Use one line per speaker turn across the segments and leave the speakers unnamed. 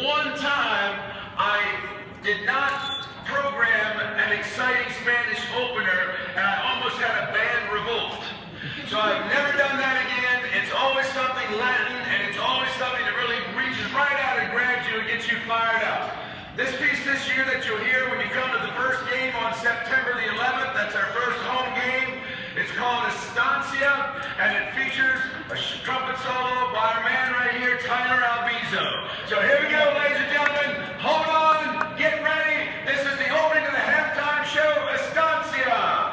one time I did not program an exciting Spanish opener and I almost had a band revolt. So I've never done that again. It's always something Latin and it's always something that really reaches right out and grabs you and gets you fired up. This piece this year that you'll hear when you come to the first game on September the 11th, that's our first home game. It's called Estancia, and it features a trumpet solo by our man right here, Tyler Albizo. So here we go, ladies and gentlemen. Hold on, get ready. This is the opening of the halftime show, Estancia.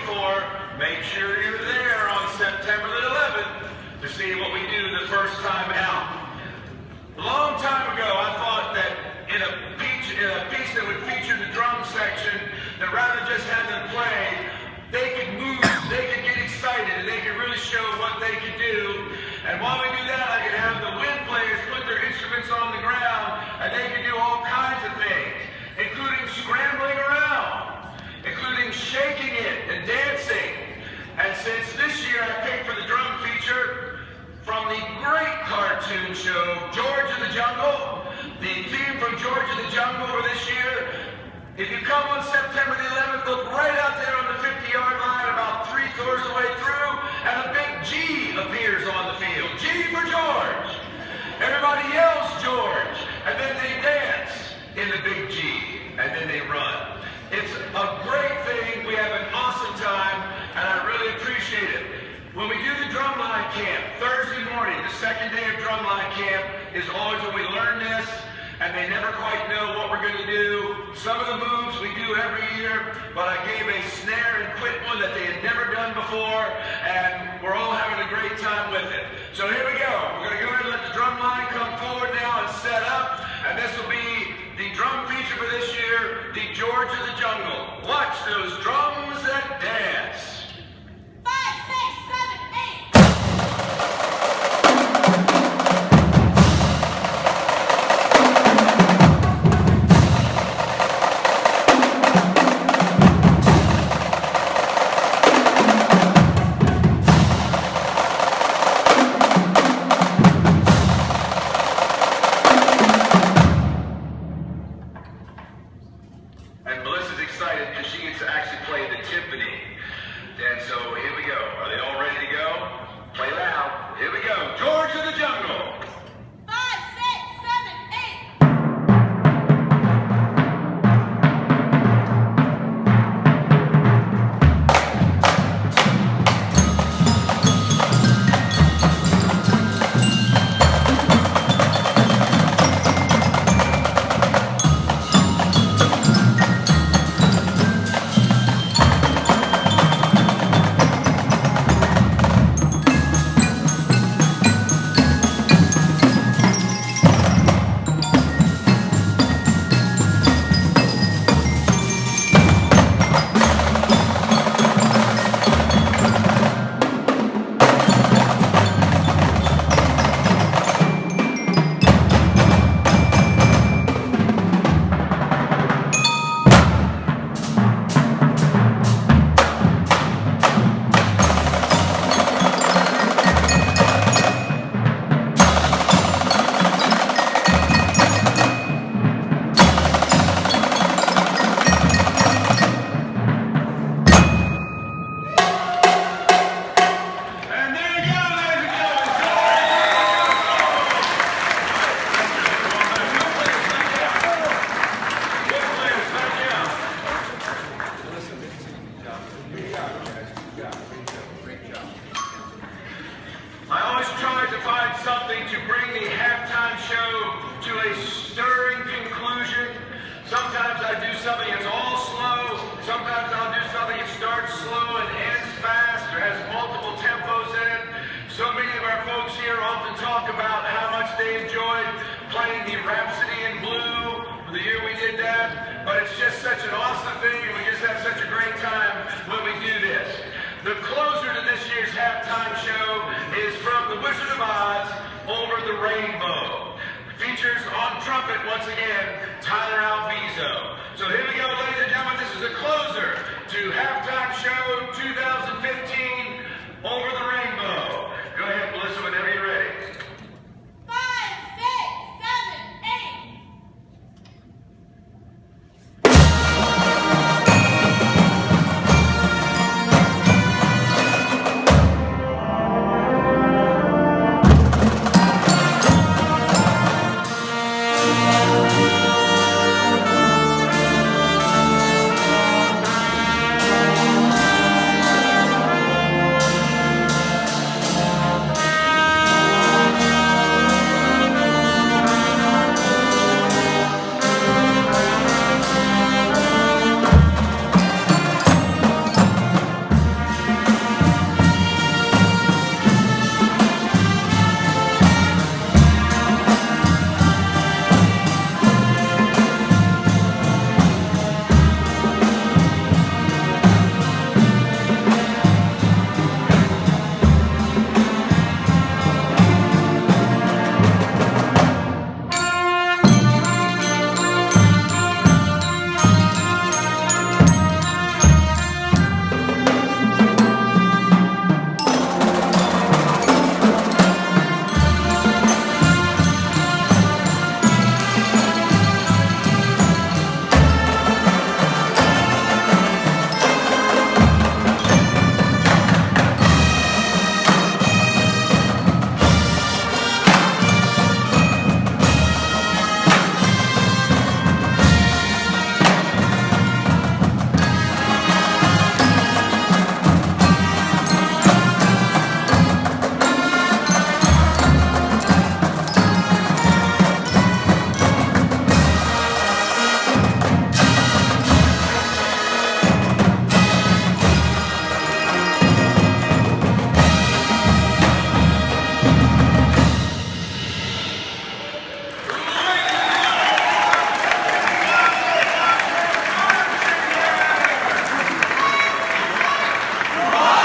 before, make sure you're there on September the 11th to see what we do the first time out. A long time ago, I thought that in a piece that would feature the drum section, that rather than just have them play, they could move, they could get excited, and they could really show what they could do. And while we do that, I could have the wind players put their instruments on the ground, and they could do all kinds of things, including scrambling around, including shaking it and dancing. And since this year I picked for the drum feature from the great cartoon show, George of the Jungle, the theme from George of the Jungle for this year, if you come on September the 11th, look right out there on the 50-yard line, about 3/4 of the way through, and a big G appears on the field. G for George. Everybody yells George, and then they dance in the big G, and then they run. It's a great thing. We have an awesome time, and I really appreciate it. When we do the drumline camp, Thursday morning, the second day of drumline camp, is always when we learn this, and they never quite know what we're going to do. Some of the moves we do every year, but I gave a snare and quit one that they had never done before, and we're all having a great time with it. So here we go. We're going to go ahead and let the drum line come forward now and set up, and this will be the drum feature for this year, the George of the Jungle. Watch those drums that dance.
5, 6, 7, 8.
And Melissa's excited because she gets to actually play the timpani. And so here we go. Are they all ready to go? Play loud. Here we go. George of the Jungle.
5, 6, 7, 8.
And there you go, ladies and gentlemen. Good players, back down. I always try to find something to bring the halftime show to a stirring conclusion. Sometimes I do something that's all slow. Sometimes I'll do something that starts slow and ends fast or has multiple tempos in it. So many of our folks here often talk about how much they enjoyed playing the Rhapsody in Blue the year we did that. But it's just such an awesome thing, and we just have such a great time when we do this. The closer to this year's halftime show is from The Wizard of Oz, Over the Rainbow. Features on trumpet, once again, Tyler Alviso. So here we go, ladies and gentlemen. This is a closer to Halftime Show 2015